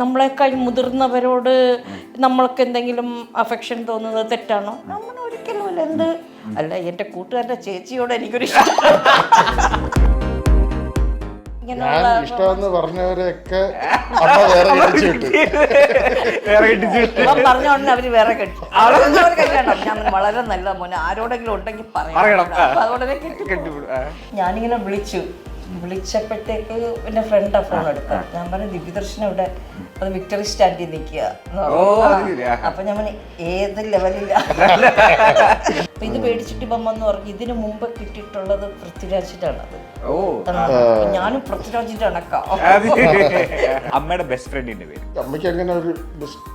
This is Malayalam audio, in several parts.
നമ്മളെക്കാൾ മുതിർന്നവരോട് നമ്മൾക്ക് എന്തെങ്കിലും അഫെക്ഷൻ തോന്നുന്നത് തെറ്റാണോ? നമ്മൾ ഒരിക്കലും അല്ല. എന്ത് അല്ല, എൻ്റെ കൂട്ടുകാരുടെ ചേച്ചിയോട് എനിക്കൊരു ഇഷ്ടമെന്ന് പറഞ്ഞവരെയൊക്കെ അമ്മ വേറെ പറഞ്ഞ ഉടനെ അവര് വേറെ കെട്ടി. അവര് കല്യാണം ഞാൻ വളരെ നല്ല മോനെ, ആരോടെങ്കിലും ഉണ്ടെങ്കിൽ പറയണം. അതോടെ ഞാനിങ്ങനെ വിളിച്ചപ്പോഴത്തേക്ക് എൻ്റെ ഫ്രണ്ടാ ഫോൺ എടുക്കാം. ഞാൻ പറഞ്ഞു ദിവ്യദർശൻ ഇവിടെ അത് വിക്ടറി സ്റ്റാൻഡിൽ നിൽക്കുക. അപ്പൊ ഞാൻ പറഞ്ഞു ഏത് ലെവലില്ല. അപ്പൊ ഇത് പേടിച്ചിട്ട് ഇപ്പം വന്ന് പറഞ്ഞു ഇതിനു മുമ്പ് കിട്ടിയിട്ടുള്ളത് പൃഥ്വിരാജിന്റെ അത്. ഞാനും പൃഥ്വിരാജിന്റെ അണക്കാം. അമ്മയുടെ ബെസ്റ്റ് ഫ്രണ്ടിന്റെ പേര്? അമ്മയ്ക്ക് അങ്ങനെ ഒരു ബെസ്റ്റ്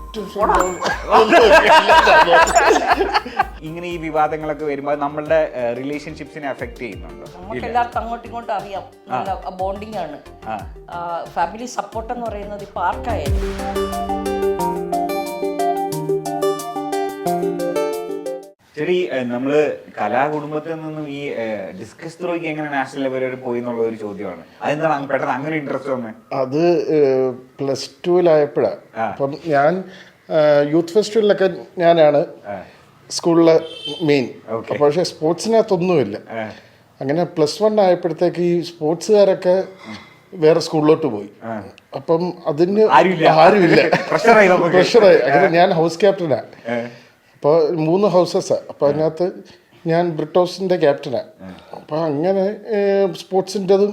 ഇങ്ങനെ ഈ വിവാദങ്ങളൊക്കെ വരുമ്പോൾ നമ്മളുടെ റിലേഷൻഷിപ്സിനെ അഫക്ട് ചെയ്യുന്നുണ്ടോ? നമുക്ക് എല്ലാവർക്കും അങ്ങോട്ടും ഇങ്ങോട്ടും അറിയാം, നല്ല ബോണ്ടിങ് ആണ്. ഫാമിലി സപ്പോർട്ട് എന്ന് പറയുന്നത് ഇപ്പൊ ആർക്കായാലും. ശരി, നമ്മള് കലാകുടുംബത്തിൽ നിന്നും ഈ ഡിസ്കസ് ത്രോയ്ക്ക് എങ്ങനെ നാഷണൽ ലെവൽ വരെ പോയി എന്നുള്ള ഒരു ചോദ്യമാണ്. അതെന്താണ് പെട്ടെന്ന് അങ്ങനെ ഇൻട്രസ്റ്റ് വന്നത്? അത് +2 അപ്പം ഞാൻ യൂത്ത് ഫെസ്റ്റിവലിലൊക്കെ ഞാനാണ് സ്കൂളിലെ മെയിൻ. അപ്പോൾ പക്ഷേ സ്പോർട്സിനകത്തൊന്നുമില്ല. അങ്ങനെ +1 ആയപ്പോഴത്തേക്ക് ഈ സ്പോർട്സുകാരൊക്കെ വേറെ സ്കൂളിലോട്ട് പോയി. അപ്പം അതിന് ആരുമില്ല, പ്രഷറായി. അങ്ങനെ ഞാൻ ഹൗസ് ക്യാപ്റ്റനാ. അപ്പോൾ 3 ഹൗസസാണ്. അപ്പോൾ അതിനകത്ത് ഞാൻ ബ്രിട്ടോസിൻ്റെ ക്യാപ്റ്റനാണ്. അപ്പോൾ അങ്ങനെ സ്പോർട്സിൻ്റെതും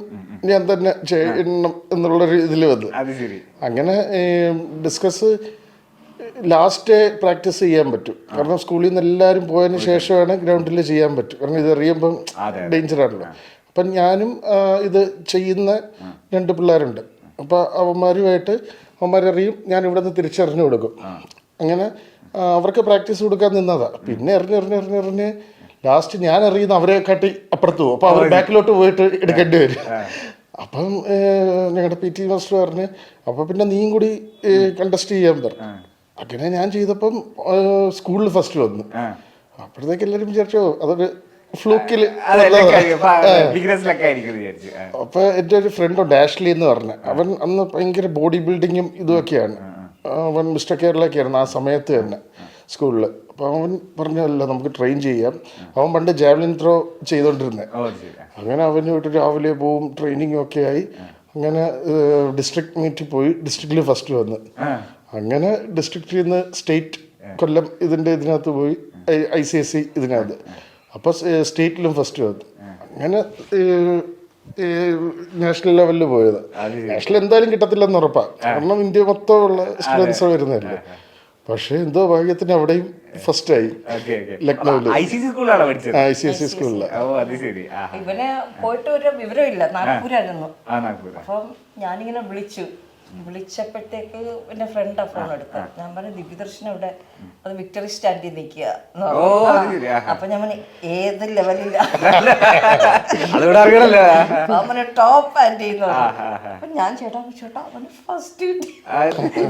ഞാൻ തന്നെ ചെയ്യണം എന്നുള്ളൊരു ഇതിൽ വന്നു. അങ്ങനെ ഡിസ്കസ് ലാസ്റ്റ് പ്രാക്ടീസ് ചെയ്യാൻ പറ്റും. കാരണം സ്കൂളിൽ നിന്ന് എല്ലാവരും പോയതിന് ശേഷമാണ് ഗ്രൗണ്ടിൽ ചെയ്യാൻ പറ്റും. കാരണം ഇത് എറിയുമ്പം ഡേഞ്ചറാണല്ലോ. അപ്പം ഞാനും ഇത് ചെയ്യുന്ന 2 പിള്ളേരുണ്ട്. അപ്പോൾ അവന്മാരെറിയും, ഞാൻ ഇവിടെ നിന്ന് തിരിച്ചറിഞ്ഞു കൊടുക്കും. അങ്ങനെ അവർക്ക് പ്രാക്ടീസ് കൊടുക്കാൻ നിന്നതാണ്. പിന്നെ എറിഞ്ഞ് ലാസ്റ്റ് ഞാൻ എറിയുന്ന അവരെ കാട്ടി അപ്പുറത്ത് പോകും. അപ്പോൾ അവർ ബാക്കിലോട്ട് പോയിട്ട് എടുക്കേണ്ടി വരും. അപ്പം ഞങ്ങളുടെ PT മാസ്റ്റർ പറഞ്ഞ് അപ്പോൾ പിന്നെ നീയും കൂടി കണ്ടസ്റ്റ് ചെയ്യാൻ പറഞ്ഞു. അങ്ങനെ ഞാൻ ചെയ്തപ്പം സ്കൂളിൽ ഫസ്റ്റ് വന്നു. അപ്പോഴത്തേക്ക് എല്ലാവരും വിചാരിച്ചോ അതൊരു ഫ്ലൂക്കിൽ. അപ്പൊ എൻ്റെ ഒരു ഫ്രണ്ടുണ്ട് ആഷ്ലി എന്ന് പറഞ്ഞ, അവൻ അന്ന് ഭയങ്കര ബോഡി ബിൽഡിങ്ങും ഇതുമൊക്കെയാണ്. അവൻ മിസ്റ്റർ കേരളയൊക്കെയായിരുന്നു ആ സമയത്ത് തന്നെ സ്കൂളിൽ. അപ്പോൾ അവൻ പറഞ്ഞല്ല നമുക്ക് ട്രെയിൻ ചെയ്യാം. അവൻ പണ്ട് ജാവലിൻ ത്രോ ചെയ്തോണ്ടിരുന്നത്. അങ്ങനെ അവനുമായിട്ട് രാവിലെ പോവും, ട്രെയിനിങ്ങും ഒക്കെ ആയി. അങ്ങനെ ഡിസ്ട്രിക്ട് മീറ്റിൽ പോയി ഡിസ്ട്രിക്റ്റിൽ ഫസ്റ്റ് വന്ന്. അങ്ങനെ ഡിസ്ട്രിക്റ്റിൽ നിന്ന് സ്റ്റേറ്റ് കൊല്ലം ഇതിനകത്ത് പോയി ICSE ഇതിനകത്ത്. അപ്പോൾ സ്റ്റേറ്റിലും ഫസ്റ്റ് വന്നു. അങ്ങനെ നാഷണൽ ലെവലിൽ പോയത്. നാഷണൽ എന്തായാലും കിട്ടത്തില്ലെന്ന് ഉറപ്പാണ്. കാരണം ഇന്ത്യ മൊത്തമുള്ള സ്റ്റുഡൻസ് വരുന്നതല്ലേ. പക്ഷെ എന്തോ ഭാഗ്യത്തിന് അവിടെയും ഫസ്റ്റ് ആയി. ലക്നൌവില് ICSE സ്കൂളില്. ഇവനെ പോയിട്ട് ഒരു വിവരമില്ല, നാഗ്പൂരായിരുന്നു. അപ്പം ഞാനിങ്ങനെ വിളിച്ചപ്പോഴത്തേക്ക് എൻ്റെ ഫ്രണ്ടാ ഫോൺ എടുക്കാം. ഞാൻ പറഞ്ഞു ദിവ്യദർശൻ ഇവിടെ അത് വിക്ടറി സ്റ്റാൻഡിൽ നിൽക്കുക. അപ്പൊ ഞാൻ പറഞ്ഞു ഏത് ലെവലില്ല. ടോപ്പ് ആൻറ്റി എന്ന് പറഞ്ഞു. അപ്പൊ ഞാൻ ചേട്ടാ അവന് ഫസ്റ്റ് കിട്ടി.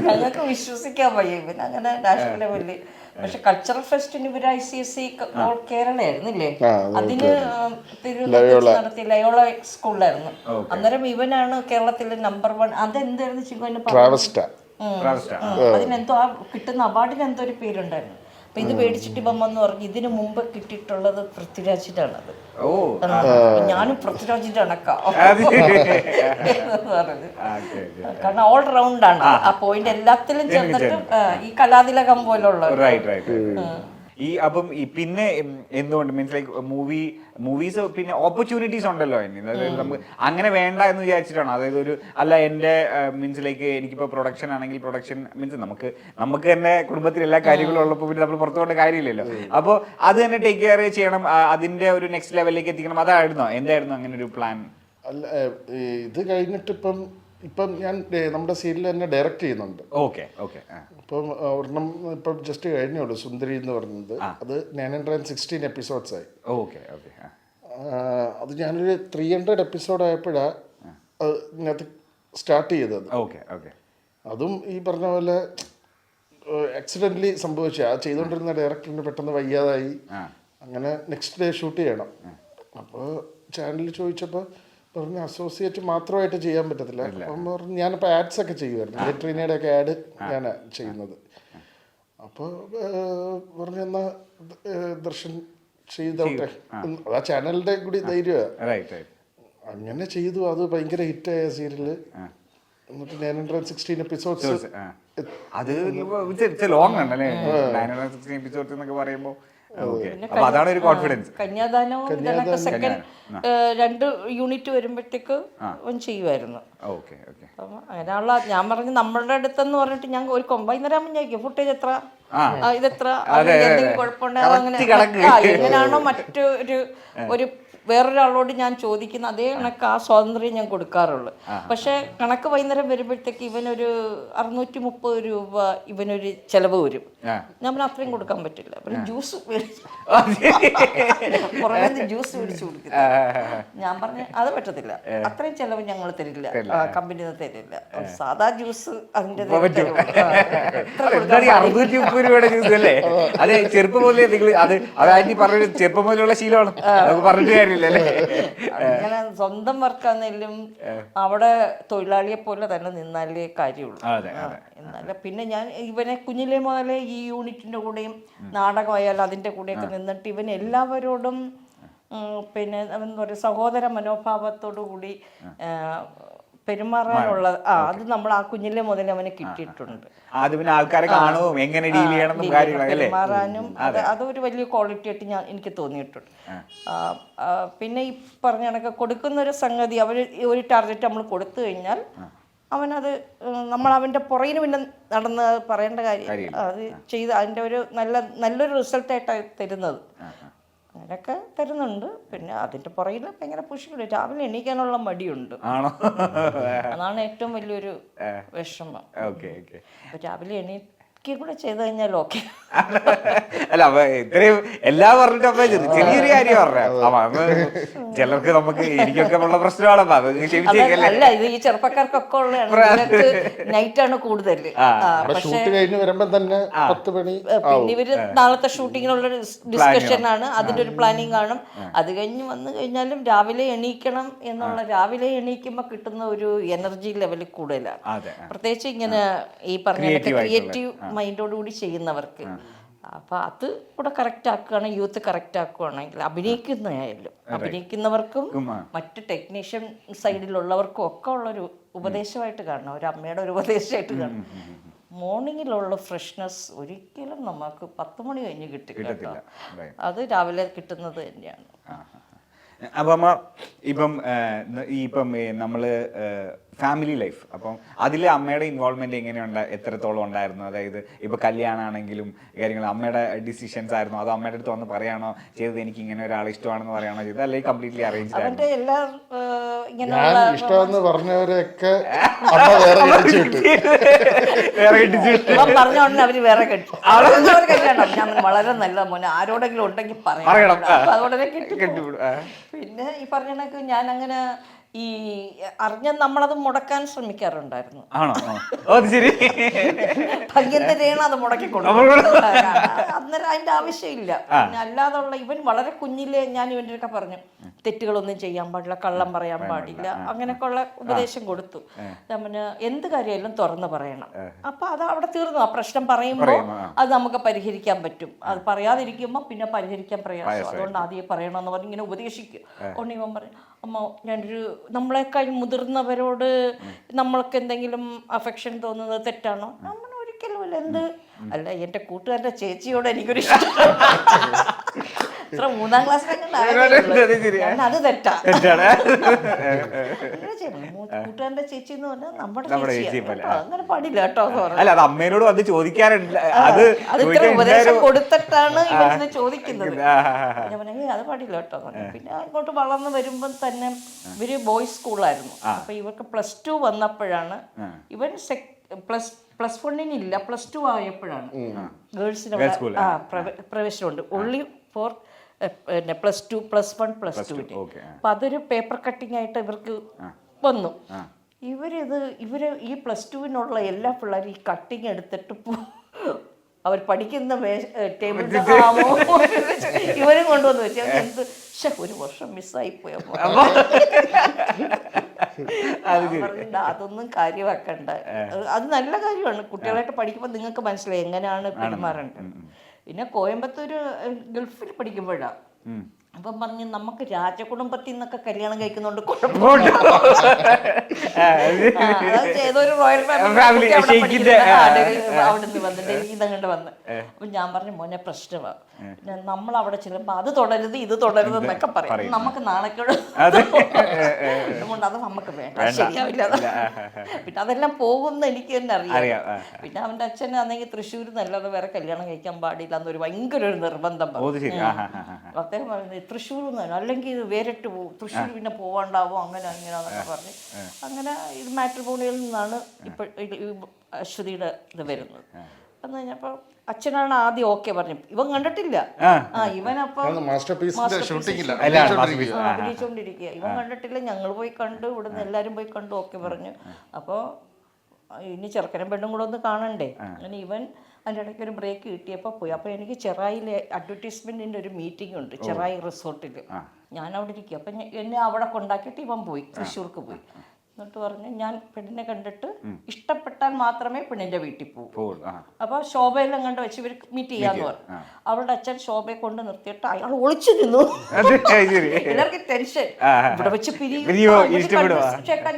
ഞങ്ങൾക്ക് വിശ്വസിക്കാൻ വയ്യ ഇവൻ അങ്ങനെ നാഷണൽ ലെവലിൽ. പക്ഷെ കൾച്ചറൽ ഫെസ്റ്റിന് ഇവർ ICSE കേരളയായിരുന്നില്ലേ, അതിന് തിരുവനന്തപുരത്ത് നടത്തിയ ലയോള സ്കൂളിലായിരുന്നു. അന്നേരം ഇവനാണ് കേരളത്തിലെ നമ്പർ 1. അതെന്തായിരുന്നു ശിവന് അതിനെന്തോ ആ കിട്ടുന്ന അവാർഡിന് എന്തോ ഒരു പേരുണ്ടായിരുന്നു. അപ്പൊ ഇത് പേടിച്ചിട്ട് ഇപ്പം വന്ന് പറഞ്ഞു ഇതിനു മുമ്പ് കിട്ടിയിട്ടുള്ളത് പൃഥ്വിരാജിന്റെ ആണത്. ഞാനും പൃഥ്വിരാജിന്റെ അണക്കാം. കാരണം ഓൾ റൗണ്ട് ആണ് ആ പോയിന്റ് എല്ലാത്തിലും ചേർന്നിട്ട് ഈ കലാതിലകം പോലുള്ള. ഈ അപ്പം പിന്നെ എന്തുകൊണ്ട് മീൻസ് ലൈക്ക് മൂവീസ് പിന്നെ ഓപ്പർച്യൂണിറ്റീസ് ഉണ്ടല്ലോ. അതായത് നമുക്ക് അങ്ങനെ വേണ്ട എന്ന് വിചാരിച്ചിട്ടാണ്. അതായത് ഒരു അല്ല എൻ്റെ മീൻസ് ലൈക്ക് എനിക്കിപ്പോൾ പ്രൊഡക്ഷൻ ആണെങ്കിൽ പ്രൊഡക്ഷൻ മീൻസ് നമുക്ക് തന്നെ കുടുംബത്തിൽ എല്ലാ കാര്യങ്ങളും ഉള്ളപ്പോൾ പിന്നെ നമ്മൾ പുറത്തു പോകേണ്ട കാര്യമില്ലല്ലോ. അപ്പോൾ അത് തന്നെ ടേക്ക് കെയർ ചെയ്യണം, അതിൻ്റെ ഒരു നെക്സ്റ്റ് ലെവലിലേക്ക് എത്തിക്കണം. അതായിരുന്നോ എന്തായിരുന്നു അങ്ങനെ ഒരു പ്ലാൻ? അല്ല, ഇത് കഴിഞ്ഞിട്ട് ഇപ്പം ഞാൻ നമ്മുടെ സീരിയൽ തന്നെ ഡയറക്റ്റ് ചെയ്യുന്നുണ്ട്. അപ്പം ഒരെണ്ണം ഇപ്പം ജസ്റ്റ് കഴിഞ്ഞുള്ളൂ, സുന്ദരി എന്ന് പറയുന്നത്. അത് 916 എപ്പിസോഡ്സ് ആയി. അത് ഞാനൊരു 300 എപ്പിസോഡ് ആയപ്പോഴാണ് ഇതിനകത്ത് സ്റ്റാർട്ട് ചെയ്തത്. അതും ഈ പറഞ്ഞ പോലെ ആക്സിഡൻ്റലി സംഭവിച്ചു. ആ ചെയ്തുകൊണ്ടിരുന്ന ഡയറക്ടറിന് പെട്ടെന്ന് വയ്യാതായി. അങ്ങനെ നെക്സ്റ്റ് ഡേ ഷൂട്ട് ചെയ്യണം. അപ്പോൾ ചാനലിൽ ചോദിച്ചപ്പോൾ പറഞ്ഞു അസോസിയേറ്റ് മാത്രമായിട്ട് ചെയ്യാൻ പറ്റത്തില്ല. അപ്പം പറഞ്ഞു ഞാനിപ്പോൾ ആഡ്സ് ഒക്കെ ചെയ്യുമായിരുന്നു, വെറ്ററിനയുടെ ഒക്കെ ആഡ് ഞാൻ ചെയ്യുന്നത്. അപ്പോൾ പറഞ്ഞു എന്നാൽ ദർശൻ ചെയ്തോട്ടെ, അതാ ചാനലിൻ്റെ കൂടി ധൈര്യമാണ്. അങ്ങനെ ചെയ്തു. അത് ഭയങ്കര ഹിറ്റായ സീരിയല്. എന്നിട്ട് 916 എപ്പിസോഡ്സ്. അത് ലോങ് ആണല്ലേ 916 എപ്പിസോഡ്സ് എന്നൊക്കെ പറയുമ്പോൾ. അതാണ് ഒരു കോൺഫിഡൻസ്. കന്യാദാനവും ഇതിനൊക്കെ സെക്കൻഡ് 2 യൂണിറ്റ് വരുമ്പോഴത്തേക്ക് അവൻ ചെയ്യുമായിരുന്നു. അപ്പം അങ്ങനെയുള്ള ഞാൻ പറഞ്ഞു നമ്മളുടെ അടുത്തെന്ന് പറഞ്ഞിട്ട് ഞാൻ ഒരു വൈകുന്നേരം ഞാൻ ഫുട്ടേജ് എത്ര ഇതെത്ര എന്തെങ്കിലും കുഴപ്പമുണ്ടാകും അങ്ങനെ എങ്ങനെയാണോ മറ്റൊരു വേറൊരാളോട് ഞാൻ ചോദിക്കുന്ന അതേ കണക്ക് ആ സ്വാതന്ത്ര്യം ഞാൻ കൊടുക്കാറുള്ളു. പക്ഷെ കണക്ക് വൈകുന്നേരം വരുമ്പോഴത്തേക്ക് ഇവനൊരു 630 രൂപ ഇവനൊരു ചെലവ് വരും. ഞാൻ അത്രയും കൊടുക്കാൻ പറ്റില്ല. പിന്നെ ജ്യൂസ് പുറമേ ജ്യൂസ് മേടിച്ചു കൊടുക്കില്ല. ഞാൻ പറഞ്ഞു അത് പറ്റത്തില്ല, അത്രയും ചെലവ് ഞങ്ങൾ തരില്ല, കമ്പനി തരില്ല. സാധാ ജ്യൂസ് അതിന്റെ ചെറുപ്പം പോലെ ചെറുപ്പം പോലെയുള്ള ശീലമാണ്, പറഞ്ഞിട്ട് കാര്യമില്ലല്ലേ. അങ്ങനെ സ്വന്തം വർക്കാന്നേലും അവിടെ തൊഴിലാളിയെ പോലെ തന്നെ നിന്നാലേ കാര്യമുള്ളൂ. എന്നാലും പിന്നെ ഞാൻ ഇവനെ കുഞ്ഞിലെ മുതലേ ഈ യൂണിറ്റിന്റെ കൂടെയും നാടകമായാലും അതിന്റെ കൂടെയൊക്കെ നിന്നിട്ട് ഇവൻ എല്ലാവരോടും പിന്നെ എന്താ പറയുക സഹോദര മനോഭാവത്തോടു കൂടി പെരുമാറാനുള്ള അത് നമ്മൾ ആ കുഞ്ഞിലെ മുതൽ അവന് കിട്ടിയിട്ടുണ്ട്. പെരുമാറാനും അതൊരു വലിയ ക്വാളിറ്റി ആയിട്ട് എനിക്ക് തോന്നിയിട്ടുണ്ട്. പിന്നെ ഈ പറഞ്ഞ കണക്ക് കൊടുക്കുന്ന ഒരു സംഗതി ഒരു ടാർഗറ്റ് നമ്മൾ കൊടുത്തു കഴിഞ്ഞാൽ അവനത് നമ്മൾ അവൻ്റെ പുറകിന് പിന്നെ നടന്ന് പറയേണ്ട കാര്യം അത് ചെയ്ത് അതിൻ്റെ ഒരു നല്ലൊരു റിസൾട്ടായിട്ടാണ് തരുന്നത്. അങ്ങനെയൊക്കെ തരുന്നുണ്ട്. പിന്നെ അതിന്റെ പുറകിൽ ഭയങ്കര പുഷിക്കുണ്ട്. രാവിലെ എണീക്കാനുള്ള മടിയുണ്ട്, അതാണ് ഏറ്റവും വലിയൊരു വിഷമം. രാവിലെ എണീക്കുക കൂടെ ചെയ്ത് കഴിഞ്ഞാൽ ഓക്കെ. അല്ല ഇത്രയും എല്ലാം പറഞ്ഞിട്ട് ചെറിയൊരു കാര്യം പറഞ്ഞ ചിലർക്ക് നമുക്ക് എനിക്കൊക്കെ ഉള്ള പ്രശ്നമാണ്. അല്ല ഇത് ഈ ചെറുപ്പക്കാർക്കൊക്കെ ഉള്ളതാണ്. നൈറ്റാണ് കൂടുതൽ. പിന്നെ ഇവര് നാളത്തെ ഷൂട്ടിങ്ങിനുള്ള ഡിസ്കഷൻ ആണ്, അതിന്റെ ഒരു പ്ലാനിങ് കാണും. അത് കഴിഞ്ഞ് വന്നു കഴിഞ്ഞാലും രാവിലെ എണീക്കണം എന്നുള്ള രാവിലെ എണീക്കുമ്പോൾ കിട്ടുന്ന ഒരു എനർജി ലെവൽ കൂടുതലാണ്. പ്രത്യേകിച്ച് ഇങ്ങനെ ഈ പറഞ്ഞ ക്രിയേറ്റീവ് മൈൻഡോടുകൂടി ചെയ്യുന്നവർക്ക്. അപ്പൊ അത് കൂടെ കറക്റ്റ് ആക്കുകയാണെങ്കിൽ യൂത്ത് കറക്റ്റ് ആക്കുകയാണെങ്കിൽ അഭിനയിക്കുന്നവർക്കും മറ്റ് ടെക്നീഷ്യൻ സൈഡിലുള്ളവർക്കും ഒക്കെ ഉള്ളൊരു ഉപദേശമായിട്ട് കാണണം, ഒരു അമ്മയുടെ ഒരു ഉപദേശമായിട്ട് കാണണം. മോർണിംഗിലുള്ള ഫ്രഷ്നെസ് ഒരിക്കലും നമുക്ക് 10 മണി കഴിഞ്ഞ് കിട്ടില്ല. അത് രാവിലെ കിട്ടുന്നത് തന്നെയാണ്. അപ്പം അമ്മ ഇപ്പം നമ്മള് ഫാമിലി ലൈഫ്, അപ്പം അതിൽ അമ്മയുടെ ഇൻവോൾവ്മെന്റ് എങ്ങനെയുണ്ട്, എത്രത്തോളം ഉണ്ടായിരുന്നു? അതായത് ഇപ്പൊ കല്യാണമാണെങ്കിലും കാര്യങ്ങൾ അമ്മയുടെ ഡിസിഷൻസ് ആയിരുന്നു, അതോ അമ്മയുടെ അടുത്ത് വന്ന് പറയാണോ ചെയ്തത് എനിക്ക് ഇങ്ങനെ ഒരാളെ ഇഷ്ടമാണെന്ന് പറയാണോ ചെയ്തത്, അല്ലെങ്കിൽ കംപ്ലീറ്റ്ലി അറേഞ്ച് ഇഷ്ടമെന്ന് പറഞ്ഞവരൊക്കെ പറഞ്ഞോണ്ട് അവര് വേറെ കല്യാണം ഞാൻ വളരെ നല്ല മോനെ ആരോടെങ്കിലും ഉണ്ടെങ്കിൽ പറയണം. അതുകൊണ്ടേ പിന്നെ ഈ പറഞ്ഞ കണക്ക് ഞാൻ അങ്ങനെ ഈ അറിഞ്ഞ നമ്മളത് മുടക്കാൻ ശ്രമിക്കാറുണ്ടായിരുന്നു. ഭംഗ്യന്തരേണ അത് മുടക്കിക്കൊണ്ടു. അന്നേരം അതിന്റെ ആവശ്യമില്ല. പിന്നെ അല്ലാതുള്ള ഇവൻ വളരെ കുഞ്ഞിലെ ഞാൻ ഇവൻ്റെ ഒക്കെ പറഞ്ഞു തെറ്റുകളൊന്നും ചെയ്യാൻ പാടില്ല, കള്ളം പറയാൻ പാടില്ല, അങ്ങനെയൊക്കെ ഉള്ള ഉപദേശം കൊടുത്തു. പിന്നെ എന്ത് കാര്യമായാലും തുറന്ന് പറയണം. അപ്പൊ അത് അവിടെ തീർന്നു. ആ പ്രശ്നം പറയുമ്പോൾ അത് നമുക്ക് പരിഹരിക്കാൻ പറ്റും. അത് പറയാതിരിക്കുമ്പോൾ പിന്നെ പരിഹരിക്കാൻ പ്രയാസം. അതുകൊണ്ട് ആദ്യം പറയണമെന്ന് പറഞ്ഞ് ഇങ്ങനെ ഉപദേശിക്കും. അതുകൊണ്ട് ഇവൻ പറയും അമ്മ ഞാനൊരു നമ്മളെക്കാൾ മുതിർന്നവരോട് നമ്മൾക്ക് എന്തെങ്കിലും അഫെക്ഷൻ തോന്നുന്നത് തെറ്റാണോ? നമ്മൾ ഒരിക്കലും അല്ല. എന്ത് അല്ല എൻ്റെ കൂട്ടുകാരുടെ ചേച്ചിയോട് എനിക്കൊരു ഇഷ്ടം ഇത്ര 3-ാം ക്ലാസ്സിലൊക്കെ അത് തെറ്റാ. കൂട്ടുകാരന്റെ ചേച്ചി എന്ന് പറഞ്ഞാൽ നമ്മുടെ ചേച്ചി അങ്ങനെ പാടില്ല കേട്ടോ. അമ്മേനോട് അത് ചോദിക്കാറുണ്ട്. അത് ഇത്ര ഉപദേശം കൊടുത്തിട്ടാണ് ഇവരിന്ന് ചോദിക്കുന്നത്. അത് പാടില്ല കേട്ടോ. പിന്നെ അങ്ങോട്ട് വളർന്ന് വരുമ്പോൾ തന്നെ ഇവര് ബോയ്സ് സ്കൂളായിരുന്നു. അപ്പൊ ഇവർക്ക് +2 വന്നപ്പോഴാണ് ഇവൻ +1 ഇല്ല +2 ആയപ്പോഴാണ് ഗേൾസിന് പ്രവേശനമുണ്ട്. Only four +2, +1, +2. അപ്പൊ അതൊരു പേപ്പർ കട്ടിങ് ആയിട്ട് ഇവർക്ക് വന്നു. ഇവര് ഈ +2-നുള്ള എല്ലാ പിള്ളേരും ഈ കട്ടിങ് എടുത്തിട്ട് അവർ പഠിക്കുന്ന ടേബിളിന്റെ ഇവരും കൊണ്ടുവന്ന് വെച്ചു. എന്ത് ഒരു വർഷം മിസ്സായി പോയപ്പോ അതൊന്നും കാര്യമാക്കണ്ട. അത് നല്ല കാര്യമാണ്. കുട്ടികളായിട്ട് പഠിക്കുമ്പോൾ നിങ്ങൾക്ക് മനസ്സിലായി എങ്ങനെയാണ് പെരുമാറേണ്ടത്. പിന്നെ കോയമ്പത്തൂര് ഗൾഫിൽ പഠിക്കുമ്പോഴാണ് അപ്പം പറഞ്ഞ് നമുക്ക് രാജകുടുംബത്തിൽ നിന്നൊക്കെ കല്യാണം കഴിക്കുന്നോണ്ട് കുഴപ്പമില്ല. ഏതൊരു റോയൽ ഫാമിലി അവിടെ നിന്ന് വന്ന് ഡൽഹിയിൽ നിന്ന് വന്ന്. അപ്പൊ ഞാൻ പറഞ്ഞു മോനെ പ്രശ്നമാണ്, നമ്മൾ അവിടെ ചെല്ലുമ്പോ അത് തുടരുത് ഇത് തുടരുത് എന്നൊക്കെ പറയും. നമുക്ക് നാണക്കേട് അതുകൊണ്ട് അത് നമുക്ക് വേണ്ട, ശരിയാവില്ല. പിന്നെ അതെല്ലാം പോകുന്ന എനിക്ക് തന്നെ അറിയാം. പിന്നെ അവന്റെ അച്ഛനാണെങ്കിൽ തൃശ്ശൂർ നല്ലത് വേറെ കല്യാണം കഴിക്കാൻ പാടില്ല എന്നൊരു ഭയങ്കര ഒരു നിർബന്ധം പറഞ്ഞു. അദ്ദേഹം പറഞ്ഞു തൃശ്ശൂർ അല്ലെങ്കിൽ ഇത് വേറിട്ട് പോകും, തൃശ്ശൂർ പിന്നെ പോവാണ്ടാവോ അങ്ങനെ അങ്ങനെയാന്നൊക്കെ പറഞ്ഞ് അങ്ങനെ ഇത് മാട്രിമോണിയിൽ നിന്നാണ് ഇപ്പൊ അശ്വതിയുടെ ഇത് വരുന്നത്. എന്ന് കഴിഞ്ഞപ്പോ അച്ഛനാണ് ആദ്യം ഓക്കെ പറഞ്ഞു. ഇവൻ കണ്ടിട്ടില്ല. ഇവനപ്പൊ അഭിനയിച്ചോണ്ടിരിക്കുക. ഇവൻ കണ്ടിട്ടില്ല. ഞങ്ങൾ പോയി കണ്ടു, ഇവിടുന്ന് എല്ലാരും പോയി കണ്ടു, ഓക്കെ പറഞ്ഞു. അപ്പൊ ഇനി ചെറുക്കനും പെണ്ണും കൂടെ ഒന്ന് കാണണ്ടേ. അങ്ങനെ ഇവൻ അതിൻ്റെ ഇടയ്ക്ക് ഒരു ബ്രേക്ക് കിട്ടിയപ്പോൾ പോയി. അപ്പോൾ എനിക്ക് ചെറായിലെ അഡ്വർടൈസ്മെൻറ്റിൻ്റെ ഒരു മീറ്റിംഗ് ഉണ്ട് ചെറായി റിസോർട്ടിൽ. ഞാൻ അവിടെ ഇരിക്കും. അപ്പം എന്നെ അവിടെ കൊണ്ടാക്കിയിട്ട് ഇവൻ പോയി, തൃശ്ശൂർക്ക് പോയി. എന്നിട്ട് പറഞ്ഞു ഞാൻ പെണ്ണിനെ കണ്ടിട്ട് ഇഷ്ടപ്പെട്ടാൽ മാത്രമേ പെണ്ണിൻ്റെ വീട്ടിൽ പോകും. അപ്പോൾ ശോഭയെല്ലാം കണ്ട് വെച്ച് ഇവർ മീറ്റ് ചെയ്യാന്ന് പറഞ്ഞു. അവളുടെ അച്ഛൻ ശോഭയെ കൊണ്ട് നിർത്തിയിട്ട് അയാൾ ഒളിച്ചു നിന്നു. എല്ലാവർക്കും ടെൻഷൻ, ഇവിടെ വെച്ച് പിരിയോ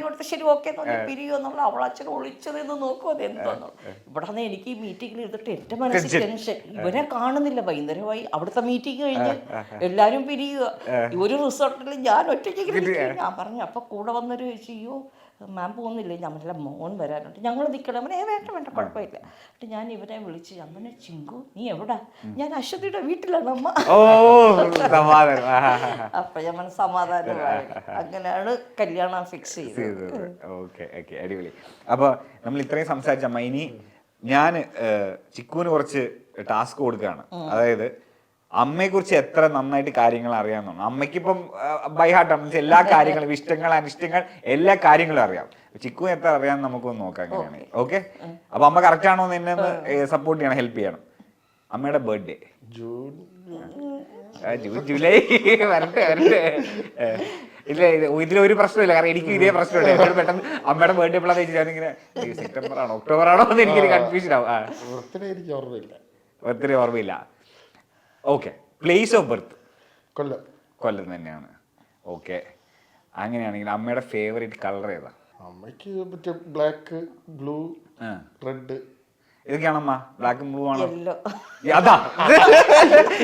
കൊടുത്ത് ശരി ഓക്കെ പിരിയോ എന്നുള്ള. അവളെ അച്ഛൻ ഒളിച്ചു നിന്ന് നോക്കുമോ അത് എന്തോന്നു. ഇവിടെ നിന്ന് എനിക്ക് ഈ മീറ്റിംഗിൽ ഇരുന്നിട്ട് എൻ്റെ മനസ്സിൽ ടെൻഷൻ. ഇവരെ കാണുന്നില്ല. വൈകുന്നേരമായി അവിടുത്തെ മീറ്റിംഗ് കഴിഞ്ഞ് എല്ലാവരും പിരിയുക. ഒരു റിസോർട്ടിൽ ഞാൻ ഒറ്റയ്ക്ക് ഞാൻ പറഞ്ഞു. അപ്പൊ കൂടെ വന്നൊരു ചോദിച്ചു മാം പോകുന്നില്ലേ? ഞാൻ പറഞ്ഞില്ല മോൻ വരാനുണ്ട്, ഞങ്ങൾ നിൽക്കണം. അവനെ വേണ്ട വേണ്ട കുഴപ്പമില്ല. എന്നിട്ട് ഞാൻ ഇവരെ വിളിച്ച് അമ്മനെ ചിങ്കു നീ എവിടാ? ഞാൻ അശ്വതിയുടെ വീട്ടിലാണ് അമ്മ. അപ്പൊ ഞാൻ സമാധാനമായി. അങ്ങനെയാണ് കല്യാണം ഫിക്സ് ചെയ്തത്. അടിപൊളി. അപ്പൊ നമ്മൾ ഇത്രയും സംസാരിച്ചമ്മ, ഇനി ഞാൻ ചിക്കുവിന് കുറച്ച് ടാസ്ക് കൊടുക്കുകയാണ്. അതായത് അമ്മയെ കുറിച്ച് എത്ര നന്നായിട്ട് കാര്യങ്ങൾ അറിയാമെന്നാണ്. അമ്മയ്ക്കിപ്പം ബൈ ഹാർട്ട് എല്ലാ കാര്യങ്ങളും ഇഷ്ടങ്ങൾ അനിഷ്ടങ്ങൾ എല്ലാ കാര്യങ്ങളും അറിയാം. ചിക്കു എത്ര അറിയാമെന്ന് നമുക്കൊന്ന് നോക്കാം എങ്ങനെയാണ്. ഓക്കെ, അപ്പൊ അമ്മ കറക്റ്റ് ആണോ എന്ന് എന്നെ ഒന്ന് സപ്പോർട്ട് ചെയ്യണം, ഹെൽപ്പ് ചെയ്യണം. അമ്മയുടെ ബർത്ത്ഡേ ജൂൺ ജൂലൈ വരട്ടെ. ഇല്ല ഇതിലൊരു പ്രശ്നമില്ല, കാരണം എനിക്ക് ഇതേ പ്രശ്നമുണ്ട്. എന്നോട് പെട്ടെന്ന് അമ്മയുടെ ബർത്ത്ഡേ എപ്പോഴാന്ന് വെച്ചാൽ ഞാനിങ്ങനെ സെപ്റ്റംബർ ആണോ ഒക്ടോബർ ആണോ എന്ന് എനിക്കൊരു കൺഫ്യൂഷൻ ആവും. ബർത്ത്ഡേ ഓർമ്മയില്ല. ഓക്കെ, പ്ലേസ് ഓഫ് ബർത്ത് കൊല്ലം തന്നെയാണ്. ഓക്കെ, അങ്ങനെയാണെങ്കിൽ അമ്മയുടെ ഫേവറേറ്റ് കളർ ഏതാ? അമ്മയ്ക്ക് മറ്റേ ബ്ലാക്ക്, ബ്ലൂ, റെഡ് ഇതൊക്കെയാണമ്മ. ബ്ലാക്കും ബ്ലൂ ആണോ? അതാ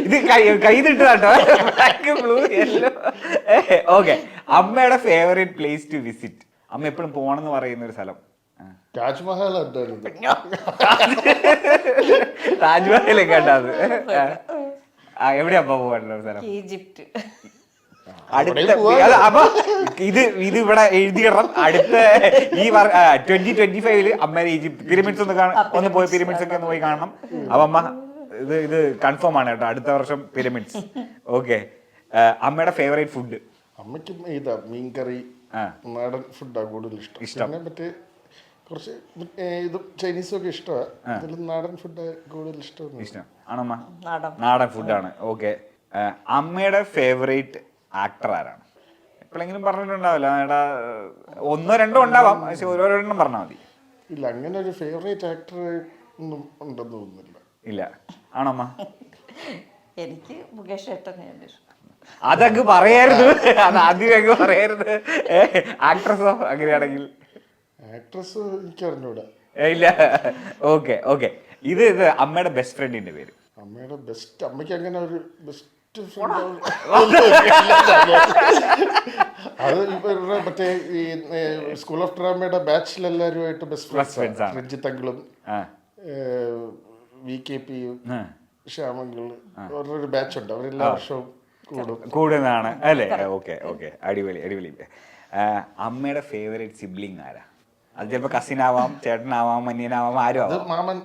ഇത് കൈതിട്ടാട്ടോ, ബ്ലാക്ക് ബ്ലൂ യെല്ലോ. ഓക്കെ, അമ്മയുടെ ഫേവറേറ്റ് പ്ലേസ് ടു വിസിറ്റ്. അമ്മ എപ്പോഴും പോണെന്ന് പറയുന്ന ഒരു സ്ഥലം? താജ്മഹൽ. താജ്മഹലൊക്കെ കണ്ടത് എവിടെയാ പോകാനുള്ള സ്ഥലം? ഈജിപ്റ്റ്. അപ്പൊ ഇത് ഇവിടെ എഴുതിയിടണം. അടുത്ത ഈ 2025 അമ്മ ഈജിപ്റ്റ് പിരമിഡ്സ് ഒന്ന് പോയി പിരമിഡ്സ് ഒക്കെ ഒന്ന് പോയി കാണണം. അപ്പൊ അമ്മ ഇത് കൺഫേം ആണ് കേട്ടോ, അടുത്ത വർഷം പിരമിഡ്സ്. ഓക്കെ, അമ്മയുടെ ഫേവറേറ്റ് ഫുഡ്? അമ്മയ്ക്ക് ഇതാ മീൻകറി, നാടൻ ഫുഡാണ് കൂടുതൽ ഇഷ്ടം. മറ്റേ കുറച്ച് ഇതും ചൈനീസും ഒക്കെ ഇഷ്ടമാണ്. നാടൻ ഫുഡ് കൂടുതൽ ഇഷ്ടം ആണമ്മ? നാടൻ ഫുഡാണ്. ഓക്കെ, അമ്മയുടെ ഫേവറേറ്റ് ആക്ടർ ആരാണ്? എപ്പോഴെങ്കിലും പറഞ്ഞിട്ടുണ്ടാവില്ല എടാ, ഒന്നോ രണ്ടോ ഉണ്ടാവാം, പക്ഷെ ഓരോരെണ്ണം പറഞ്ഞാൽ മതി. ഇല്ല, അങ്ങനെ ഒരു ഫേവറേറ്റ് ആക്ടർ ഒന്നും ഉണ്ടെന്ന് തോന്നുന്നില്ല. ഇല്ല, ആണമ്മ? എനിക്ക് മുകേഷ് ഏട്ടനെയാണ് ഇഷ്ടം. അതങ്ങ് പറയരുത്, അത് ആദ്യം അങ്ങ് പറയരുത്. ആക്ട്രസോ? അങ്ങനെയാണെങ്കിൽ ആക്ട്രസ് എനിക്ക് അറിഞ്ഞൂടാ. ഇല്ല. ഓക്കെ ഓക്കെ, ഇത് അമ്മയുടെ ബെസ്റ്റ് ഫ്രണ്ടിന്റെ പേര്? അമ്മയുടെ ബെസ്റ്റ്, അമ്മയ്ക്ക് അങ്ങനെ ഒരു ബെസ്റ്റ് ഫ്രണ്ട് അത് ഇപ്പൊ മറ്റേ ഈ സ്കൂൾ ഓഫ് ഡ്രാമയുടെ ബാച്ചിലെല്ലാവരുമായിട്ട് ബെസ്റ്റ് ഫ്രണ്ട്സ്. രഞ്ജിത്ത് അങ്കിളും VKP ശ്യാമങ്കിള് അവരുടെ ബാച്ച് ഉണ്ട്. അവരെല്ലാ വർഷവും കൂടുന്നതാണ് അല്ലേ? ഓക്കെ ഓക്കെ, അടിപൊളി അടിപൊളി. അമ്മയുടെ ഫേവറേറ്റ് സിബ്ലിംഗ് ആരാ? അത് ചിലപ്പോ കസിൻ ആവാം, ചേട്ടനാവാം, അനിയനാവാം, ആരും ആവാം. മാമൻ.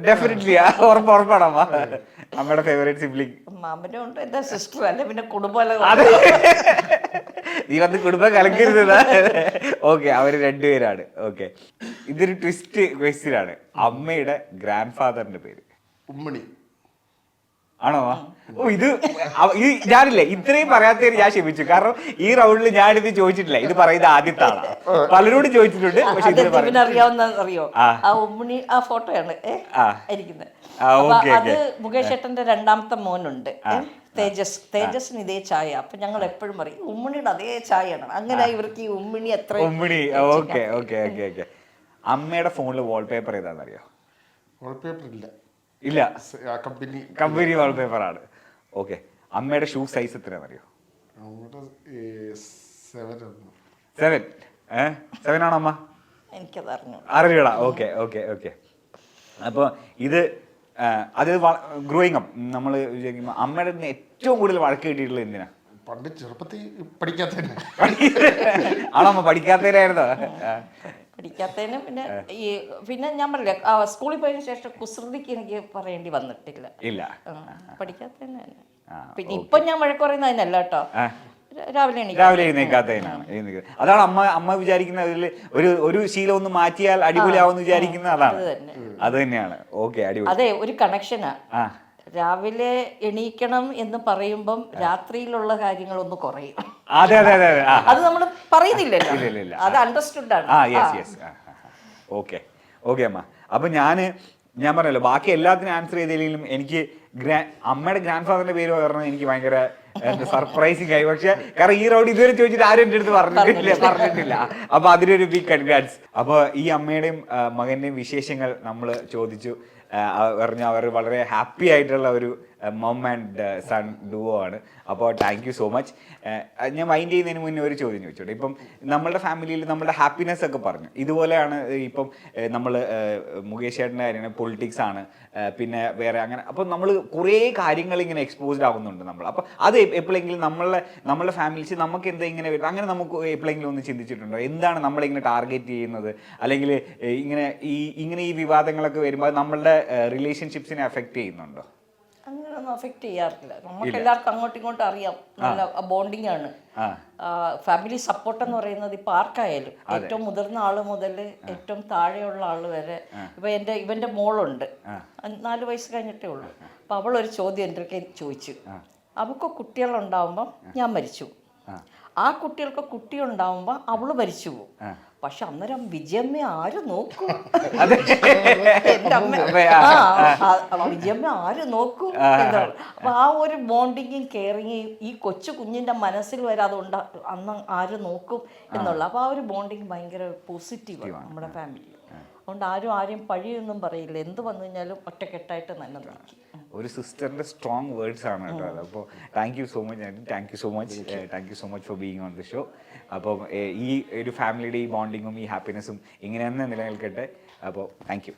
ഡെഫിനറ്റ്ലി ഉറപ്പാണമ്മ. അമ്മയുടെ ഫേവറേറ്റ് സിബ്ലിംഗ്? മാമനും ഉണ്ട്, എന്റെ സിസ്റ്റർ. അല്ല പിന്നെ കുടുംബം. നീ വന്ന് കുടുംബം കലക്കരുത്. ഓക്കെ, അവര് രണ്ടുപേരാണ്. ഓക്കെ, ഇതൊരു ട്വിസ്റ്റ് ക്വസ്റ്റ്യൻ ആണ്. അമ്മയുടെ ഗ്രാൻഡ് ഫാദറിന്റെ പേര്? ഉമ്മണി. ആണോ? ഓ ഇത് ഞാനില്ലേ ഇത്രയും പറയാത്തതിന് ഞാൻ ക്ഷമിച്ചു. കാരണം ഈ റൗണ്ടിൽ ഞാനിത് ചോദിച്ചിട്ടില്ല. ഇത് പറയുന്നത് ആദ്യത്തെ ആളാണ്. പലരോടും ചോദിച്ചിട്ടുണ്ട്. പക്ഷെ ഇതിന് അറിയാവുന്ന അറിയോ, ആ ഉമ്മണി ആ ഫോട്ടോയാണ് ഇരിക്കുന്നത്. അത് മുകേഷ് ഏട്ടന്റെ രണ്ടാമത്തെ മോനുണ്ട് തേജസിന് ഇതേ ചായ. അപ്പൊ ഞങ്ങൾ എപ്പോഴും പറയും ഉമ്മണിയുടെ അതേ ചായയാണ്. അങ്ങനെ ഇവർക്ക് ഈ ഉമ്മണി എത്ര ഉമ്മണി. Okay okay okay okay. അമ്മയുടെ ഫോണിൽ വാൾപേപ്പർ ഏതാണെന്നറിയോ? വാൾപേപ്പർ ഇല്ല. ഇല്ല, കമ്പനി വാൾപേപ്പർ ആണ്. ഓക്കെ. അമ്മയുടെ ഷൂ സൈസ് എത്രയാണെന്നറിയോ? 7 ആണോ അമ്മ? എനിക്കത് അറിയൂടാ. Okay okay okay. അപ്പോൾ ഇത് അത് ഗ്രോയിങ് അപ്പ് നമ്മൾ വിചാരിക്കുമ്പോൾ അമ്മയുടെ ഏറ്റവും കൂടുതൽ വഴക്ക് കിട്ടിയിട്ടുള്ളത് എന്തിനാ? പണ്ട് ചെറുപ്പത്തിൽ പഠിക്കാത്തതിന്. ആണോ അമ്മ? പഠിക്കാത്തതിനായിരുന്നോ? പഠിക്കാത്തതിന് പിന്നെ ഞാൻ പറഞ്ഞില്ല, സ്കൂളിൽ പോയതിനു ശേഷം കുസൃതിക്ക് എനിക്ക് പറയേണ്ടി വന്നിട്ടില്ല. ഇല്ല, പഠിക്കാത്തതിന് തന്നെ. പിന്നെ ഇപ്പൊ ഞാൻ വഴക്ക് പറയുന്നത് അതിനല്ല കേട്ടോ, രാവിലെ എഴുന്നേക്കാത്തതിനാണ്. അതാണ് അമ്മ വിചാരിക്കുന്ന ഒരു ശീലം ഒന്ന് മാറ്റിയാൽ അടിപൊളിയാവുമെന്ന് വിചാരിക്കുന്ന അതാണ്. അത് തന്നെയാണ്. ഓക്കെ, അടിപൊളി. അതെ, ഒരു കണക്ഷനാ. രാവിലെ എണീക്കണം എന്ന് പറയുമ്പം രാത്രിയിലുള്ള കാര്യങ്ങളൊന്ന് കുറയും. അതെ അതെ അതെ. അത് നമ്മൾ പറയുന്നില്ലല്ലോ, അത് അണ്ടർസ്റ്റുഡ് ആണ്. ഓക്കെ ഓക്കെ അമ്മ. അപ്പൊ ഞാൻ പറഞ്ഞല്ലോ ബാക്കി എല്ലാത്തിനും ആൻസർ ചെയ്തില്ലെങ്കിലും എനിക്ക് അമ്മയുടെ ഗ്രാൻഡ് ഫാദറിന്റെ പേര് പറഞ്ഞത് എനിക്ക് ഭയങ്കര സർപ്രൈസിങ് ആയി. പക്ഷെ കാരണം ഈ റൗണ്ട് ഇതുവരെ ചോദിച്ചിട്ട് ആരും എൻ്റെ അടുത്ത് പറഞ്ഞിട്ടില്ല. അപ്പൊ അതിനൊരു ബിഗ് കൺഗ്രാറ്റ്സ്. അപ്പൊ ഈ അമ്മയുടെയും മകന്റെയും വിശേഷങ്ങൾ നമ്മൾ ചോദിച്ചു. പറഞ്ഞു അവർ വളരെ ഹാപ്പി ആയിട്ടുള്ള ഒരു മം ആൻഡ് സൺ ഡുവോ ആണ്. അപ്പോൾ താങ്ക് യു സോ മച്ച്. ഞാൻ മൈൻഡ് ചെയ്യുന്നതിന് മുന്നേ ഒരു ചോദ്യം ചോദിച്ചോട്ടെ? ഇപ്പം നമ്മളുടെ ഫാമിലിയിൽ നമ്മളുടെ ഹാപ്പിനെസ് ഒക്കെ പറഞ്ഞു. ഇതുപോലെയാണ് ഇപ്പം നമ്മൾ മുകേഷ് ചേട്ടൻ്റെ കാര്യമാണ്, പൊളിറ്റിക്സ് ആണ്, പിന്നെ വേറെ അങ്ങനെ. അപ്പം നമ്മൾ കുറേ കാര്യങ്ങൾ ഇങ്ങനെ എക്സ്പോസ്ഡ് ആവുന്നുണ്ട് നമ്മൾ. അപ്പം അത് എപ്പോഴെങ്കിലും നമ്മളുടെ ഫാമിലീസ് നമുക്ക് എന്താ ഇങ്ങനെ വരും, അങ്ങനെ നമുക്ക് എപ്പോഴെങ്കിലും ഒന്ന് ചിന്തിച്ചിട്ടുണ്ടോ? എന്താണ് നമ്മളിങ്ങനെ ടാർഗറ്റ് ചെയ്യുന്നത്, അല്ലെങ്കിൽ ഇങ്ങനെ ഈ വിവാദങ്ങളൊക്കെ വരുമ്പോൾ നമ്മളുടെ റിലേഷൻഷിപ്സിനെ എഫക്റ്റ് ചെയ്യുന്നുണ്ടോ? അങ്ങനെയൊന്നും അഫക്റ്റ് ചെയ്യാറില്ല. നമുക്ക് എല്ലാവർക്കും അങ്ങോട്ടും ഇങ്ങോട്ടും അറിയാം, നല്ല ബോണ്ടിങ് ആണ്. ഫാമിലി സപ്പോർട്ട് എന്ന് പറയുന്നത് ഇപ്പൊ ആർക്കായാലും, ഏറ്റവും മുതിർന്ന ആള് മുതൽ ഏറ്റവും താഴെയുള്ള ആള് വരെ. ഇപ്പൊ ഇവന്റെ മോളുണ്ട്, 4 വയസ്സ് കഴിഞ്ഞിട്ടേ ഉള്ളൂ. അപ്പൊ അവളൊരു ചോദ്യം എൻ്റെ അടുക്കൽ ചോദിച്ചു. അവൾക്ക് കുട്ടികളുണ്ടാവുമ്പം ഞാൻ മരിച്ചു, ആ കുട്ടികൾക്ക് കുട്ടിയുണ്ടാവുമ്പോ അവള് മരിച്ചു പോകും. പക്ഷെ അന്നേരം വിജയമ്മ ആര് നോക്കൂ? എന്റെ അമ്മ വിജയമ്മ ആര് നോക്കൂ എന്നാണ്. അപ്പൊ ആ ഒരു ബോണ്ടിങ്ങും കെയറിങ്ങും ഈ കൊച്ചു കുഞ്ഞിന്റെ മനസ്സിൽ വരെ അതുകൊണ്ട് അന്ന് ആര് നോക്കും എന്നുള്ള. അപ്പൊ ആ ഒരു ബോണ്ടിങ് ഭയങ്കര പോസിറ്റീവാണ് നമ്മുടെ ഫാമിലി. അതുകൊണ്ട് ആരെയും പഴിയൊന്നും പറയില്ല. എന്ത് വന്നു കഴിഞ്ഞാലും ഒറ്റക്കെട്ടായിട്ട് തന്നെ നോക്കി. ഒരു സിസ്റ്ററിന്റെ സ്ട്രോങ് വേർഡ്സ് ആണ് കേട്ടോ. അപ്പോൾ thank you so much. Thank you so much for being on the show. അപ്പം ഈ ഒരു ഫാമിലിയുടെ ഈ ബോണ്ടിങ്ങും ഈ ഹാപ്പിനെസ്സും ഇങ്ങനെ തന്നെ നിലനിൽക്കട്ടെ. അപ്പോൾ താങ്ക് യു.